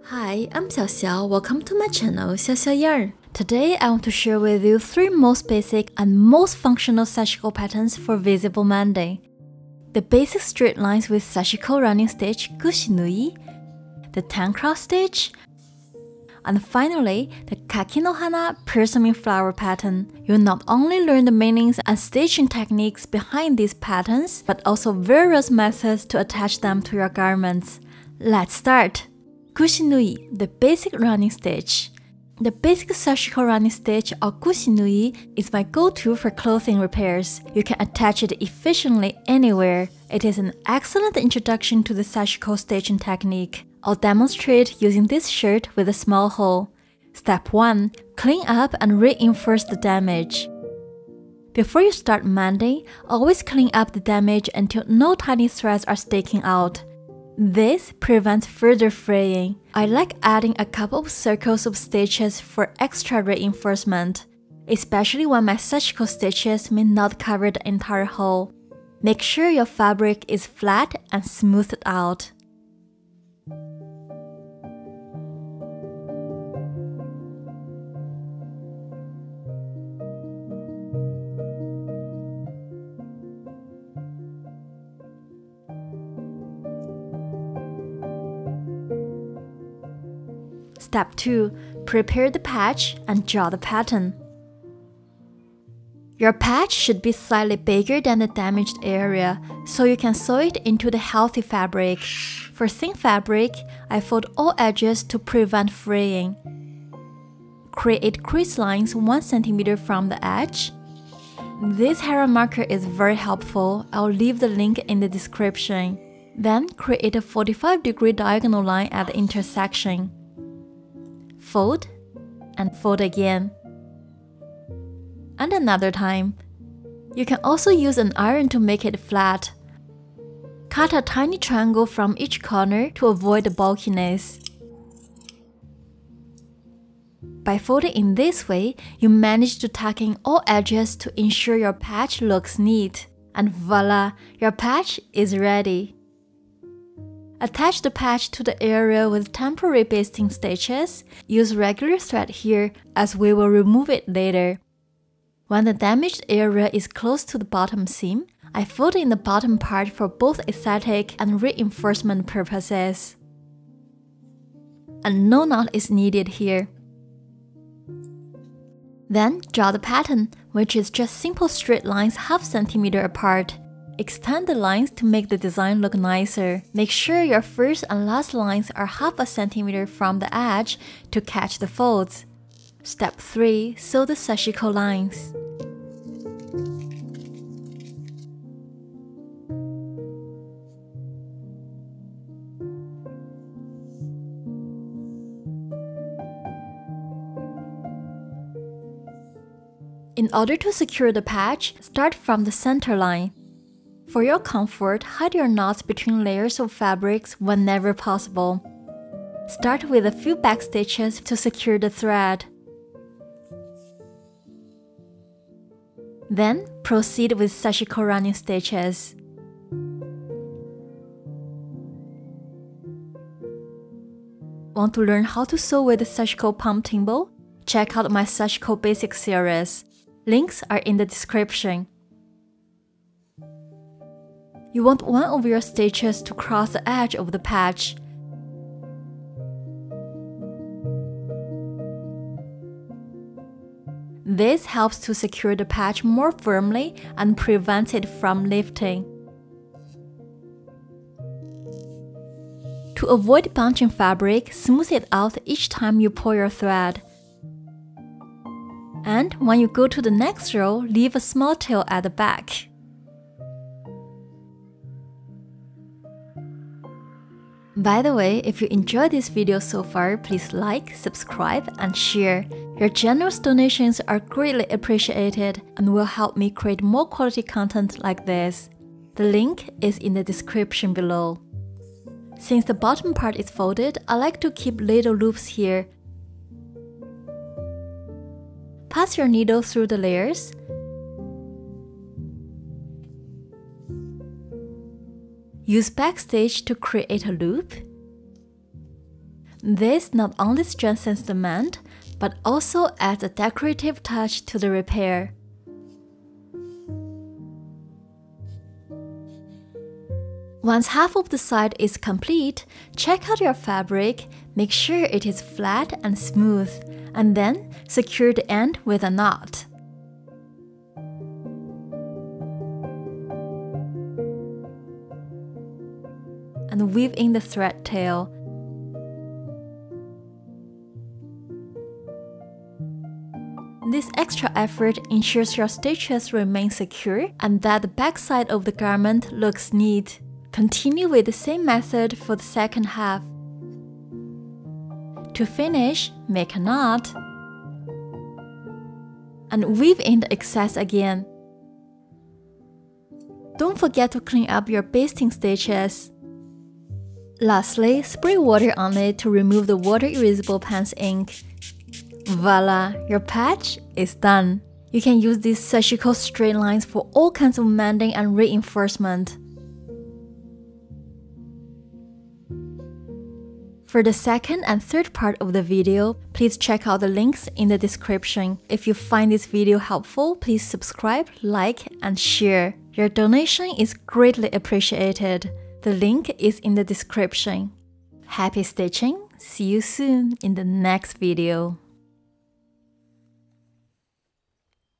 Hi, I'm Xiaoxiao. Welcome to my channel, Xiaoxiao Yarn. Today, I want to share with you 3 most basic and most functional Sashiko patterns for visible mending. The basic straight lines with Sashiko running stitch gushinui, the 10 cross stitch, and finally, the Kakino hana blossoming flower pattern. You'll not only learn the meanings and stitching techniques behind these patterns, but also various methods to attach them to your garments. Let's start! Gushinui, the basic running stitch. The basic Sashiko running stitch or gushinui is my go-to for clothing repairs. You can attach it efficiently anywhere. It is an excellent introduction to the Sashiko stitching technique. I'll demonstrate using this shirt with a small hole. Step 1. Clean up and reinforce the damage. Before you start mending, always clean up the damage until no tiny threads are sticking out. This prevents further fraying. I like adding a couple of circles of stitches for extra reinforcement, especially when my Sashiko stitches may not cover the entire hole. Make sure your fabric is flat and smoothed out. Step 2. Prepare the patch and draw the pattern. Your patch should be slightly bigger than the damaged area, so you can sew it into the healthy fabric. For thin fabric, I fold all edges to prevent fraying. Create crease lines 1 cm from the edge. This Hera Marker is very helpful. I'll leave the link in the description. Then create a 45-degree diagonal line at the intersection. Fold and fold again. And another time. You can also use an iron to make it flat. Cut a tiny triangle from each corner to avoid the bulkiness. By folding in this way, you manage to tuck in all edges to ensure your patch looks neat. And voila, your patch is ready. Attach the patch to the area with temporary basting stitches. Use regular thread here as we will remove it later. When the damaged area is close to the bottom seam, I fold in the bottom part for both aesthetic and reinforcement purposes. And no knot is needed here. Then draw the pattern, which is just simple straight lines ½ cm apart. Extend the lines to make the design look nicer. Make sure your first and last lines are ½ cm from the edge to catch the folds. Step 3. Sew the Sashiko lines. In order to secure the patch, start from the center line. For your comfort, hide your knots between layers of fabrics whenever possible. Start with a few back stitches to secure the thread. Then, proceed with Sashiko running stitches. Want to learn how to sew with the Sashiko pump thimble? Check out my Sashiko Basic series. Links are in the description. You want one of your stitches to cross the edge of the patch. This helps to secure the patch more firmly and prevents it from lifting. To avoid bunching fabric, smooth it out each time you pull your thread. And when you go to the next row, leave a small tail at the back. By the way, if you enjoyed this video so far, please like, subscribe, and share. Your generous donations are greatly appreciated and will help me create more quality content like this. The link is in the description below. Since the bottom part is folded, I like to keep little loops here. Pass your needle through the layers. Use backstage to create a loop. This not only strengthens the mend, but also adds a decorative touch to the repair. Once half of the side is complete, check out your fabric, make sure it is flat and smooth, and then secure the end with a knot. And weave in the thread tail. This extra effort ensures your stitches remain secure and that the back side of the garment looks neat. Continue with the same method for the second half. To finish, make a knot and weave in the excess again. Don't forget to clean up your basting stitches. Lastly, spray water on it to remove the water erasable pen's ink. Voila! Your patch is done. You can use these Sashiko straight lines for all kinds of mending and reinforcement. For the second and third part of the video, please check out the links in the description. If you find this video helpful, please subscribe, like, and share. Your donation is greatly appreciated. The link is in the description. Happy stitching! See you soon in the next video.